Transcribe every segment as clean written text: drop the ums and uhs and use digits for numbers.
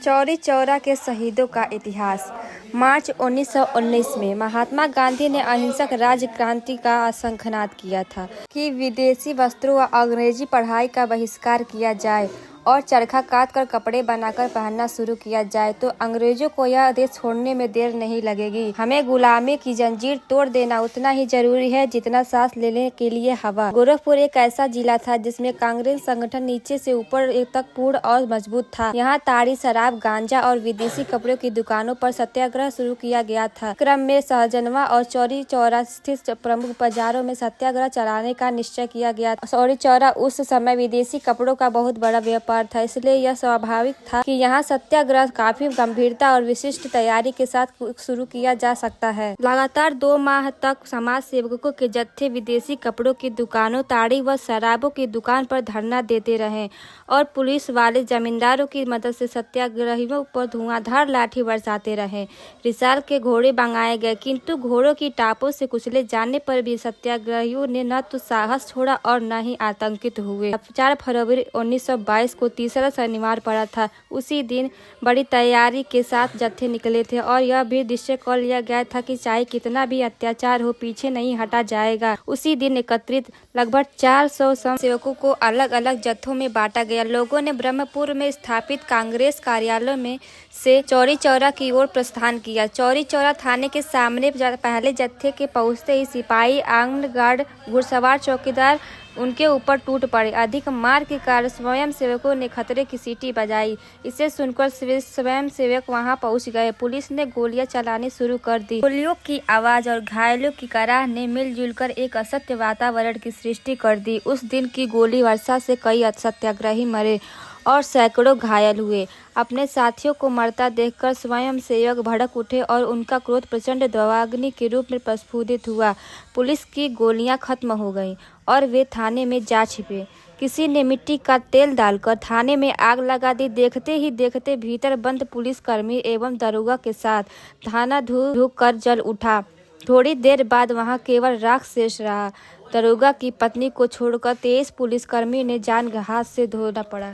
चौरी चौरा के शहीदों का इतिहास। मार्च 1919 में महात्मा गांधी ने अहिंसक राज्य क्रांति का शंखनाद किया था कि विदेशी वस्त्रों व अंग्रेजी पढ़ाई का बहिष्कार किया जाए और चरखा काटकर कपड़े बनाकर पहनना शुरू किया जाए तो अंग्रेजों को यह देश छोड़ने में देर नहीं लगेगी। हमें गुलामी की जंजीर तोड़ देना उतना ही जरूरी है जितना सांस लेने के लिए हवा। गोरखपुर एक ऐसा जिला था जिसमें कांग्रेस संगठन नीचे से ऊपर तक पूर्ण और मजबूत था। यहाँ ताड़ी, शराब, गांजा और विदेशी कपड़ों की दुकानों पर सत्याग्रह शुरू किया गया था। क्रम में सहजनवा और चौरी चौरा स्थित प्रमुख बाजारों में सत्याग्रह चलाने का निश्चय किया गया। चौरी चौरा उस समय विदेशी कपड़ों का बहुत बड़ा व्यापार था, इसलिए यह स्वाभाविक था कि यहाँ सत्याग्रह काफी गंभीरता और विशिष्ट तैयारी के साथ शुरू किया जा सकता है। लगातार 2 माह तक समाज सेवकों के जत्थे विदेशी कपड़ों की दुकानों, ताड़ी व शराबों की दुकान पर धरना देते रहे और पुलिस वाले जमींदारों की मदद से सत्याग्रहियों पर धुआंधार लाठी बरसाते रहे। रिसाल के घोड़े भगाए गए, किंतु घोड़ों की टापों से कुचले जाने पर भी सत्याग्रहियों ने न तो साहस छोड़ा और न ही आतंकित हुए। 4 फरवरी 1922 को तीसरा शनिवार पड़ा था। उसी दिन बड़ी तैयारी के साथ जत्थे निकले थे और यह भी निश्चय कर लिया गया था कि चाहे कितना भी अत्याचार हो, पीछे नहीं हटा जाएगा। उसी दिन एकत्रित लगभग 400 सेवकों को अलग अलग जत्थों में बांटा गया। लोगों ने ब्रह्मपुर में स्थापित कांग्रेस कार्यालय में से चौरी चौरा की ओर प्रस्थान किया। चौरी चौरा थाने के सामने पहले जत्थे के पहुंचते ही सिपाही, आर्म्ड गार्ड, घुड़सवार, चौकीदार उनके ऊपर टूट पड़े। अधिक मार के कारण स्वयं सेवकों ने खतरे की सीटी बजाई। इसे सुनकर स्वयं सेवक वहां पहुंच गए। पुलिस ने गोलियां चलानी शुरू कर दी। गोलियों की आवाज और घायलों की कराह ने मिलजुल कर एक असत्य वातावरण की सृष्टि कर दी। उस दिन की गोली वर्षा से कई सत्याग्रही मरे और सैकड़ों घायल हुए। अपने साथियों को मरता देखकर स्वयं सेवक भड़क उठे और उनका क्रोध प्रचंड दावाग्नि के रूप में प्रस्फुटित हुआ। पुलिस की गोलियां खत्म हो गईं और वे थाने में जा छिपे। किसी ने मिट्टी का तेल डालकर थाने में आग लगा दी। देखते ही देखते भीतर बंद पुलिसकर्मी एवं दरोगा के साथ थाना धुक कर जल उठा। थोड़ी देर बाद वहां केवल राख शेष रहा। दरोगा की पत्नी को छोड़कर 23 पुलिसकर्मी ने जान हाथ से धोना पड़ा।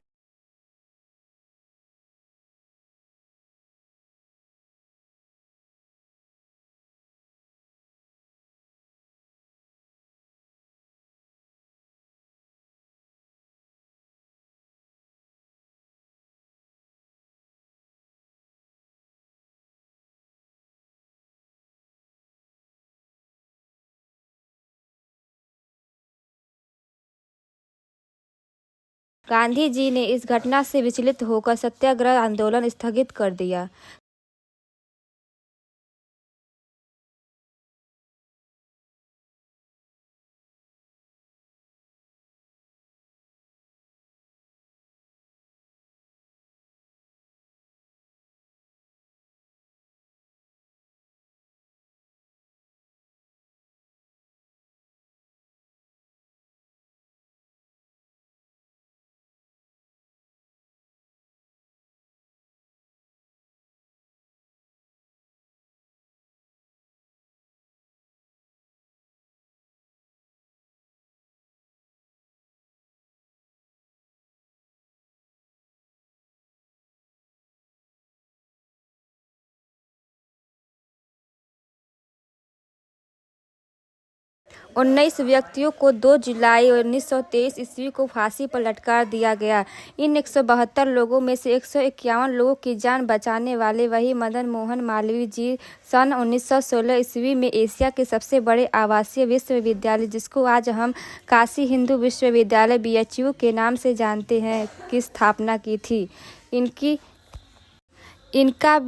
गांधी जी ने इस घटना से विचलित होकर सत्याग्रह आंदोलन स्थगित कर दिया। और 19 व्यक्तियों को 2 जुलाई 1923 ईस्वी को फांसी पर लटका दिया गया। इन 172 लोगों में से 151 लोगों की जान बचाने वाले वही मदन मोहन मालवीय जी सन 1916 ईस्वी में एशिया के सबसे बड़े आवासीय विश्वविद्यालय, जिसको आज हम काशी हिंदू विश्वविद्यालय BHU के नाम से जानते हैं, की स्थापना की थी। इनका